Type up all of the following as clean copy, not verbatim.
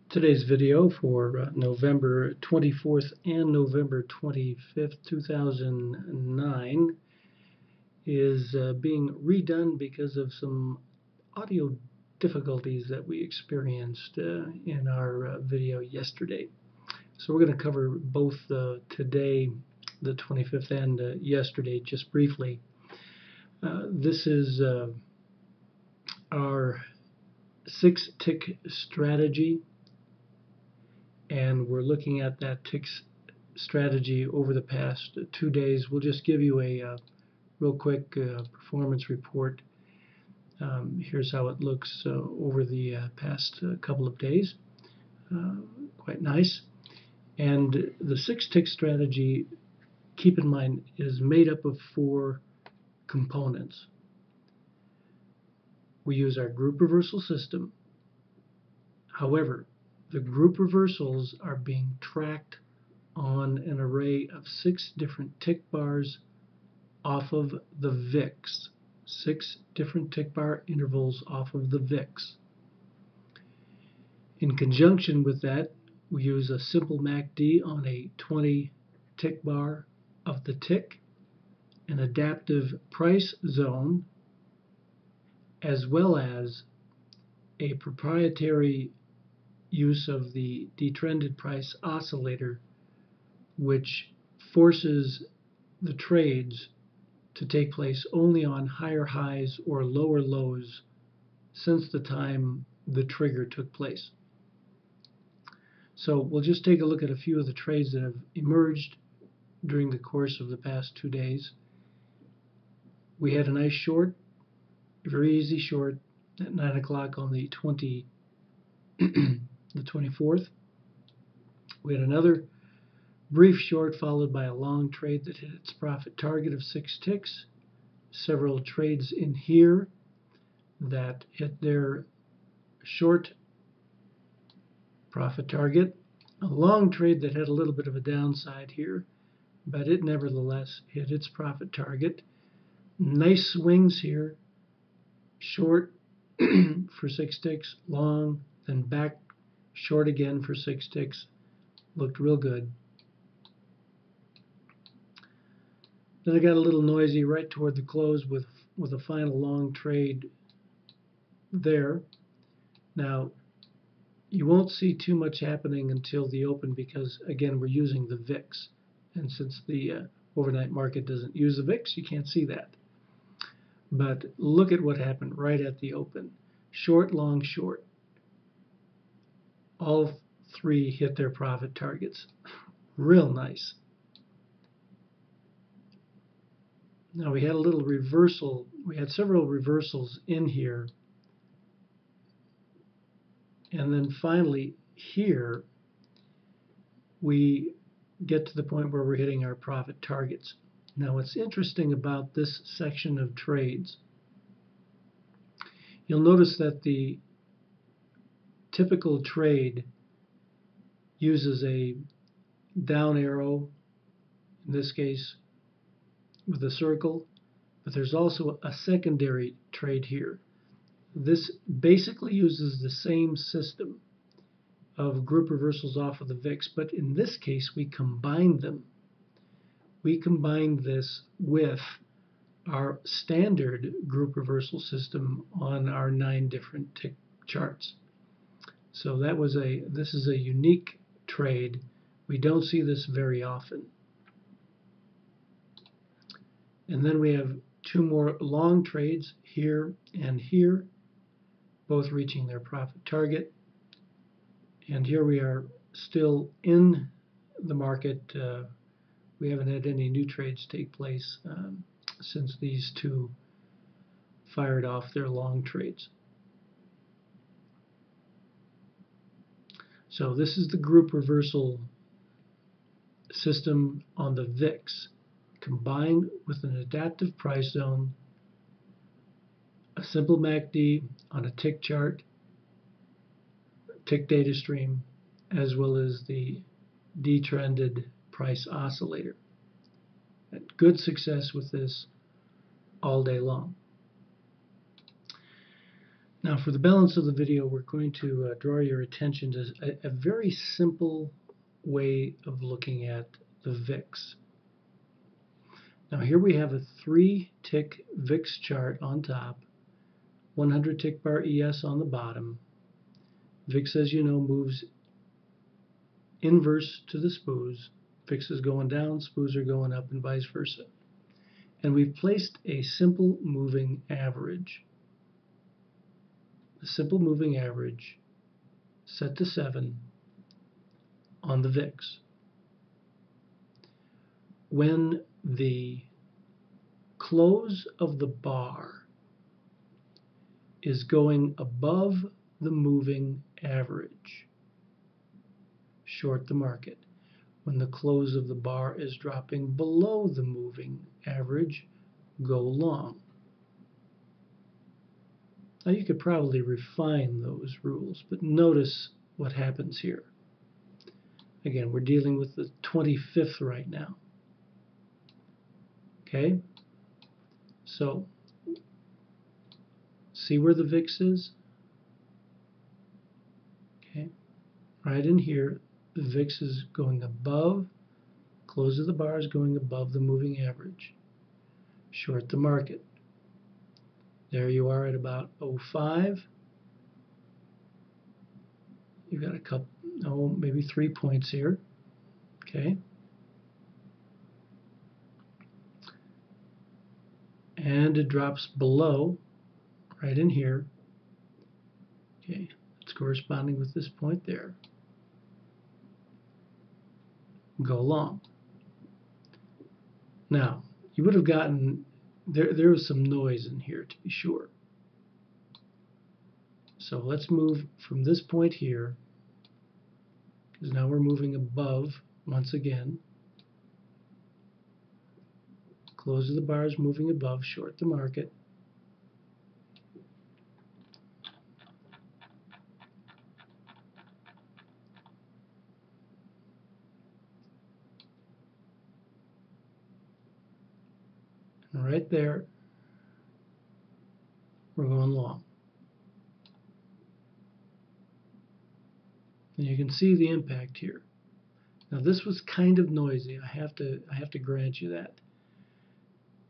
Today's video for November 24th and November 25th, 2009 is being redone because of some audio difficulties that we experienced in our video yesterday. So we're going to cover both today, the 25th, and yesterday just briefly. This is our 6-tick strategy, and we're looking at that tick strategy over the past 2 days. We'll just give you a real quick performance report. Here's how it looks over the past couple of days. Quite nice. And the 6-tick strategy, keep in mind, is made up of 4 components. We use our group reversal system. However, the group reversals are being tracked on an array of 6 different tick bars off of the VIX. 6 different tick bar intervals off of the VIX. In conjunction with that, we use a simple MACD on a 20 tick bar of the tick, an adaptive price zone, as well as a proprietary use of the Detrended Price Oscillator, which forces the trades to take place only on higher highs or lower lows since the time the trigger took place. So we'll just take a look at a few of the trades that have emerged during the course of the past 2 days. We had a nice short, a very easy short at 9 o'clock on the 24th. We had another brief short followed by a long trade that hit its profit target of 6 ticks. Several trades in here that hit their short profit target. A long trade that had a little bit of a downside here, but it nevertheless hit its profit target. Nice swings here. Short for 6 ticks, long, then back short again for 6 ticks. Looked real good. Then it got a little noisy right toward the close with a final long trade there. Now, you won't see too much happening until the open because, again, we're using the VIX. And since the overnight market doesn't use the VIX, you can't see that. But look at what happened right at the open. Short, long, short. All 3 hit their profit targets. Real nice. Now we had a little reversal. We had several reversals in here. And then finally here we get to the point where we're hitting our profit targets. Now what's interesting about this section of trades, you'll notice that the typical trade uses a down arrow, in this case with a circle, but there's also a secondary trade here. This basically uses the same system of group reversals off of the VIX, but in this case we combined them. We combined this with our standard group reversal system on our 9 different tick charts. So this is a unique trade. We don't see this very often. And then we have 2 more long trades here and here, both reaching their profit target. And here we are still in the market. We haven't had any new trades take place since these 2 fired off their long trades. So this is the group reversal system on the VIX, combined with an adaptive price zone, a simple MACD on a tick chart, tick data stream, as well as the Detrended Price Oscillator. Had good success with this all day long. Now for the balance of the video, we're going to draw your attention to a very simple way of looking at the VIX. Now here we have a 3-tick VIX chart on top, 100 tick bar ES on the bottom. VIX, as you know, moves inverse to the Spoos. VIX is going down, Spoos are going up, and vice versa. And we've placed a simple moving average. A simple moving average set to 7 on the VIX. When the close of the bar is going above the moving average, short the market. When the close of the bar is dropping below the moving average, go long. Now you could probably refine those rules, but notice what happens here. Again, we're dealing with the 25th right now. Okay? So, see where the VIX is? Okay? Right in here, the VIX is going above, close of the bar is going above the moving average. Short the market. There you are at about 05. You've got a couple, maybe 3 points here. Okay. And it drops below, right in here. Okay, it's corresponding with this point there. Go long. Now, you would have gotten, there was some noise in here to be sure. So let's move from this point here, because now we're moving above once again. Close of the bar is moving above, short the market. And right there, we're going long. And you can see the impact here. Now this was kind of noisy. I have to grant you that.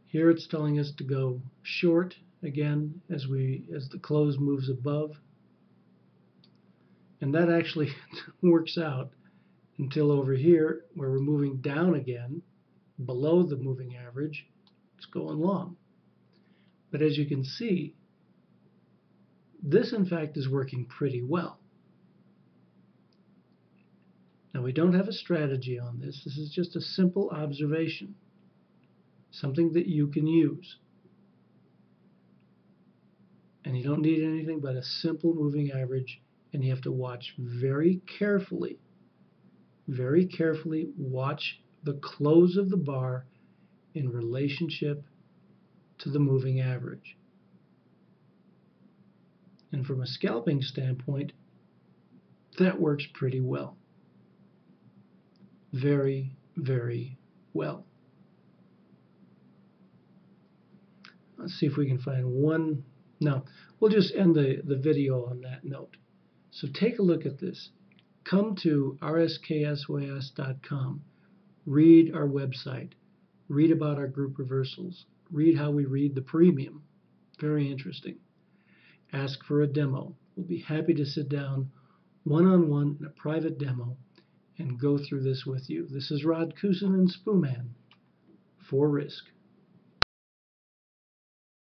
Here it's telling us to go short again as the close moves above. And that actually works out until over here where we're moving down again below the moving average. It's going long. But as you can see, this in fact is working pretty well. Now we don't have a strategy on this. This is just a simple observation, something that you can use. And you don't need anything but a simple moving average, and you have to watch very carefully watch the close of the bar in relationship to the moving average. And from a scalping standpoint, that works pretty well. Very, very well. Let's see if we can find one. Now, we'll just end the video on that note. So take a look at this. Come to RSKsys.com. Read our website. Read about our group reversals. Read how we read the premium. Very interesting. Ask for a demo. We'll be happy to sit down one-on-one in a private demo and go through this with you. This is Rod Kusin and Spooman for Risk.